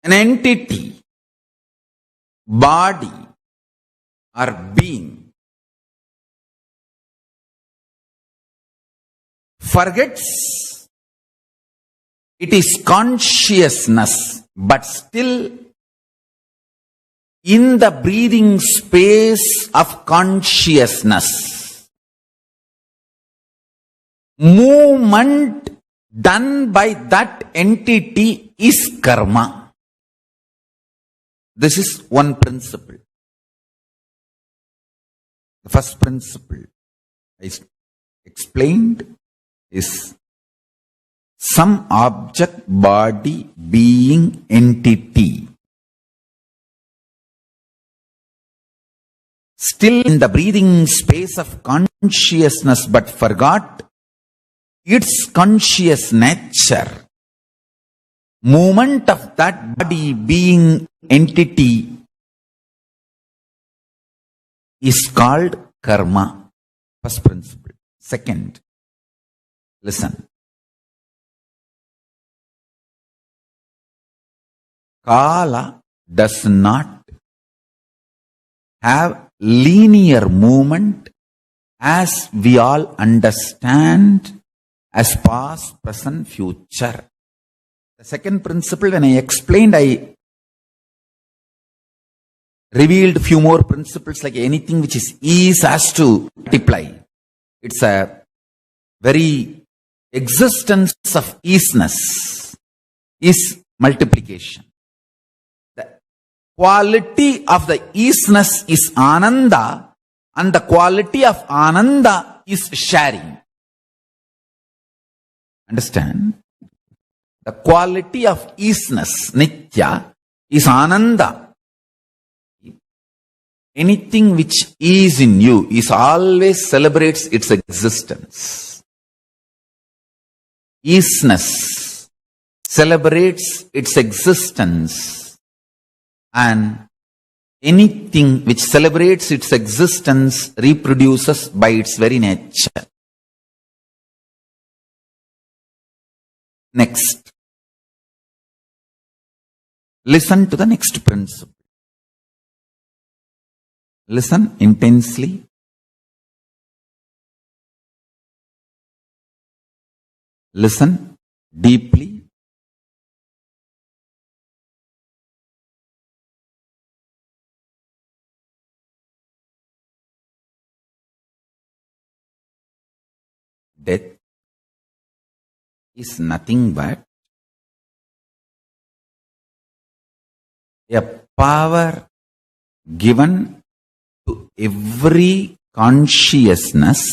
an entity, body, or being forgets it is consciousness, but still in the breathing space of consciousness, movement done by that entity is karma. This is one principle. The first principle I explained is some object, body, being, entity still in the breathing space of consciousness but forgot its conscious nature. Movement of that body, being, entity is called karma. First principle. Second, listen. Kala does not have linear movement as we all understand as past, present, future. The second principle, when I explained, I revealed few more principles, like anything which is has to multiply. It's a very existence of easiness is multiplication. The quality of the easiness is ananda, and the quality of ananda is sharing. Understand? The quality of easiness, nithya, is ananda. Anything which is in you is always celebrates its existence. Easiness celebrates its existence, and anything which celebrates its existence reproduces by its very nature. Next, listen to the next principle. Listen intensely. Listen deeply. Death is nothing but a power given to every consciousness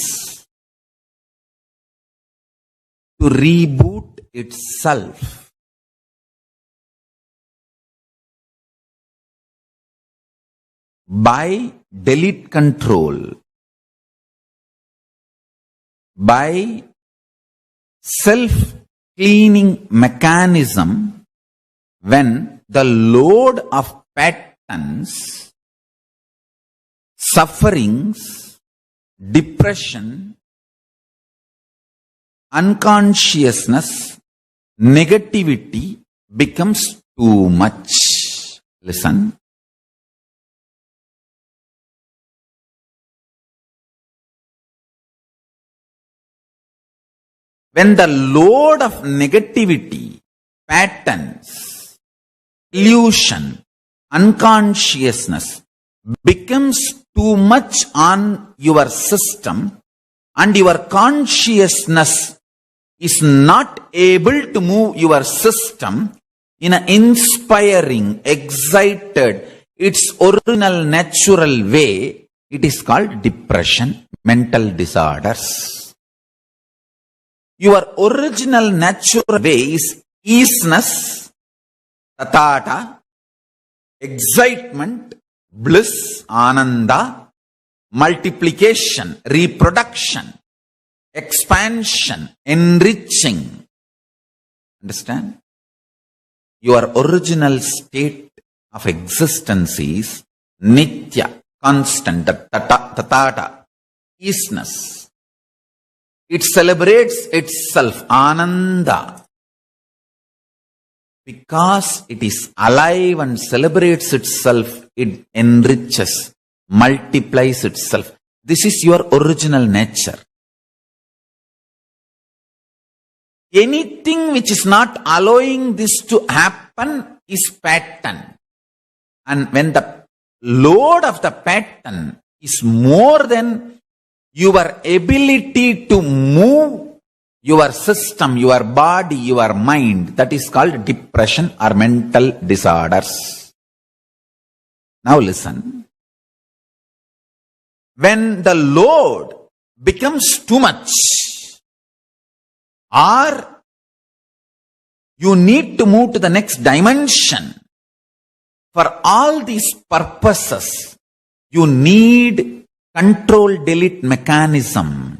to reboot itself. By delete control, by self-cleaning mechanism, when the load of patterns, sufferings, depression, unconsciousness, negativity becomes too much. Listen. When the load of negativity, patterns, illusion, unconsciousness becomes too much on your system, and your consciousness is not able to move your system in an inspiring, excited, its original natural way, it is called depression, mental disorders. Your original natural way is easiness, tatata, excitement, bliss, ananda, multiplication, reproduction, expansion, enriching. Understand? Your original state of existence is nithya, constant, tatata, easiness. It celebrates itself, ananda. Because it is alive and celebrates itself, it enriches, multiplies itself. This is your original nature. Anything which is not allowing this to happen is pattern. And when the load of the pattern is more than your ability to move your system, your body, your mind, that is called depression or mental disorders. Now listen. When the load becomes too much, or you need to move to the next dimension, for all these purposes, you need control delete mechanism.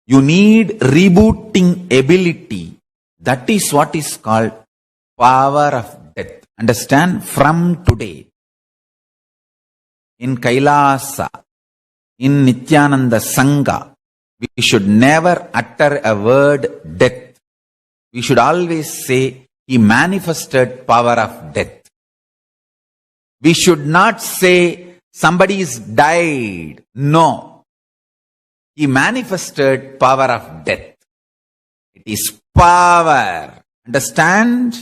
You need rebooting ability. That is what is called power of death. Understand? From today, in Kailasa, in Nithyananda Sangha, we should never utter a word death. We should always say, he manifested power of death. We should not say, somebody is died. No. He manifested power of death. It is power. Understand?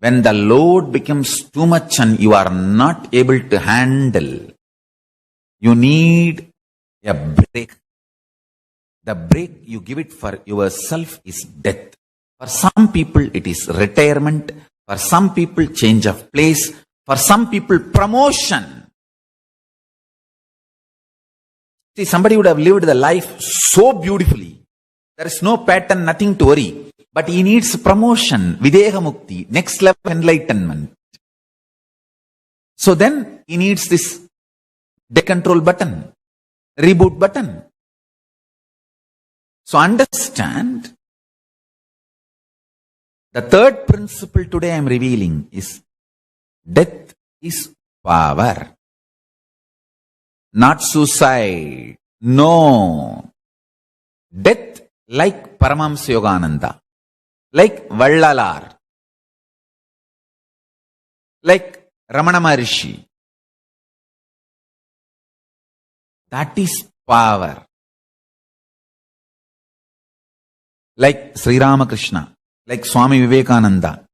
When the load becomes too much and you are not able to handle, you need a break. The break you give it for yourself is death. For some people it is retirement. For some people change of place. For some people promotion. See, somebody would have lived the life so beautifully. There is no pattern, nothing to worry. But he needs promotion, Videha Mukti, next level enlightenment. So then he needs this decontrol button, reboot button. So understand, the third principle today I am revealing is death is power. Not suicide. No. Death like Paramashivoham, like Vallalar, like Ramana Maharishi. That is power. Like Sri Ramakrishna, like Swami Vivekananda.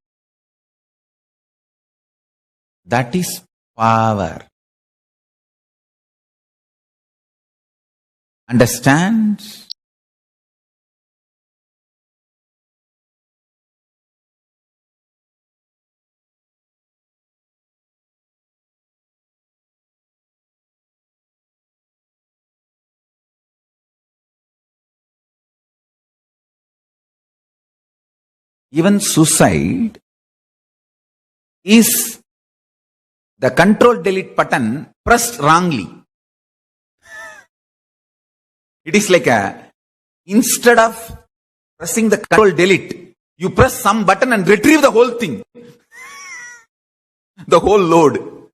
That is power. Understand? Even suicide is the control delete button pressed wrongly. It is like instead of pressing the control delete, you press some button and retrieve the whole thing. The whole load.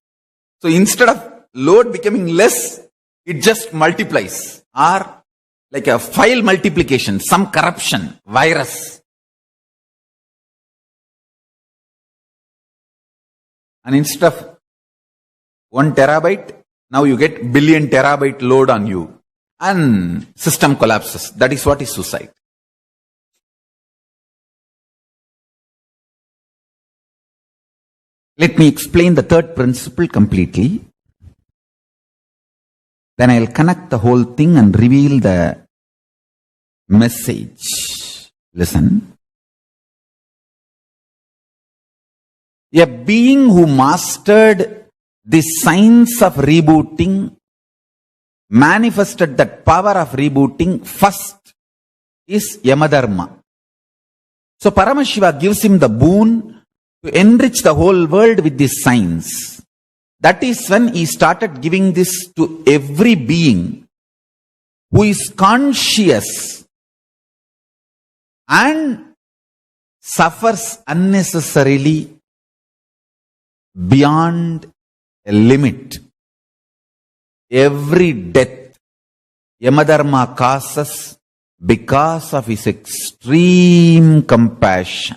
So instead of load becoming less, it just multiplies. Or like a file multiplication, some corruption, virus. And instead of 1 terabyte, now you get billion terabyte load on you. And system collapses. That is what is suicide. Let me explain the third principle completely. Then I'll connect the whole thing and reveal the message. Listen. A being who mastered the science of rebooting, manifested that power of rebooting, first is Yamadharma. So Paramashiva gives him the boon to enrich the whole world with this science. That is when he started giving this to every being who is conscious and suffers unnecessarily beyond a limit. Every death Yamadharma causes because of his extreme compassion.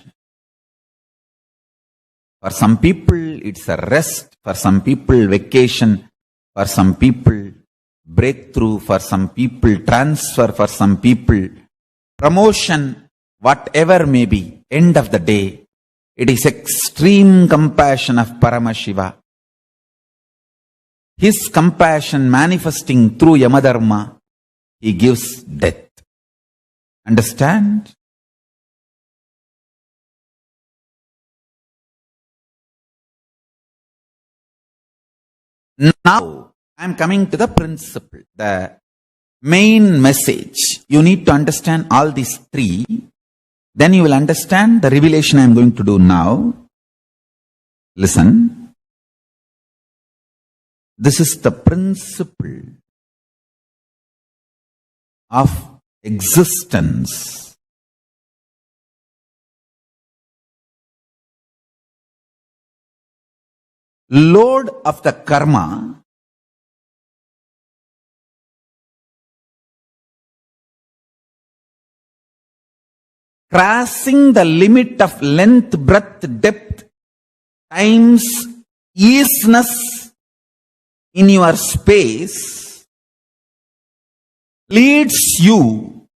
For some people, it's a rest. For some people, vacation. For some people, breakthrough. For some people, transfer. For some people, promotion. Whatever may be, end of the day, it is extreme compassion of Paramashiva. His compassion manifesting through Yamadharma, he gives death. Understand? Now, I am coming to the principle, the main message. You need to understand all these three. Then you will understand the revelation I am going to do now. Listen. This is the principle of existence. Load of the karma crossing the limit of length, breadth, depth, times, easiness in your space leads you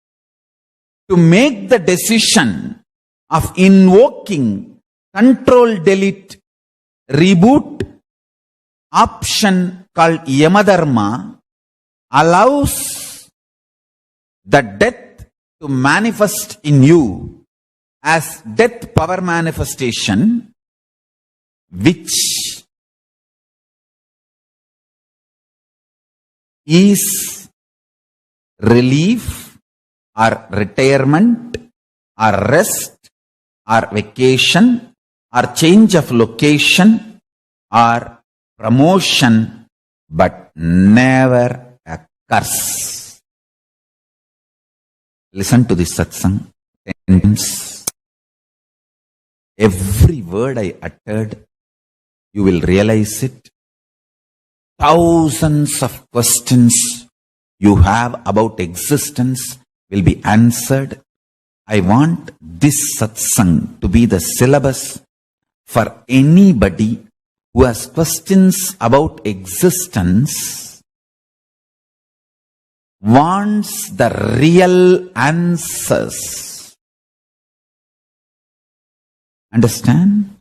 to make the decision of invoking control, delete, reboot option called Yamadharma allows the death to manifest in you as death power manifestation, which is relief or retirement or rest or vacation or change of location or promotion, but never a curse. Listen to this satsang. Every word I uttered, you will realize it. Thousands of questions you have about existence will be answered. I want this satsang to be the syllabus for anybody who has questions about existence, wants the real answers. Understand?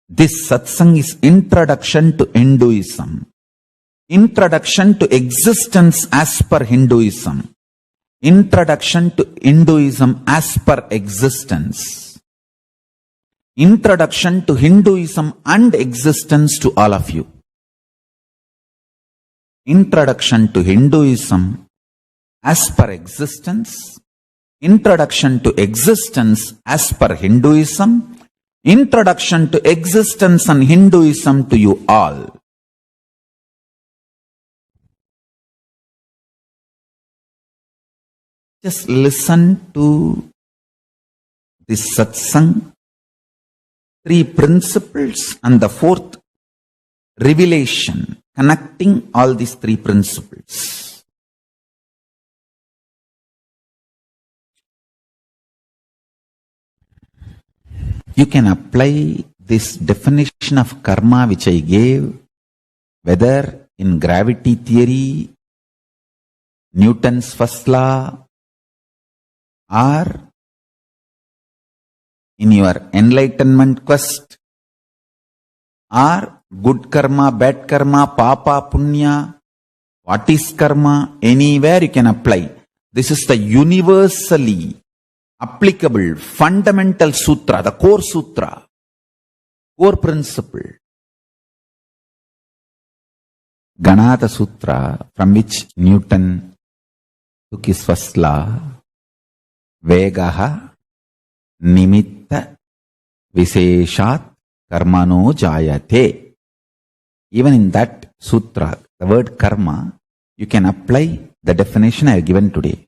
This satsang is introduction to Hinduism. Introduction to existence as per Hinduism. Introduction to Hinduism as per existence. Introduction to Hinduism and existence to all of you. Introduction to Hinduism as per existence. Introduction to existence as per Hinduism. Introduction to existence and Hinduism to you all. Just listen to this satsang, three principles and the fourth revelation, connecting all these three principles. You can apply this definition of karma which I gave, whether in gravity theory, Newton's first law, or in your enlightenment quest, or good karma, bad karma, papa, punya, what is karma, anywhere you can apply. This is the universally applicable fundamental sutra, the core sutra, core principle. Ganata Sutra, from which Newton took his first law, Vegaha Nimitta Viseshat Karmano Jayate. Even in that sutra, the word karma, you can apply the definition I have given today.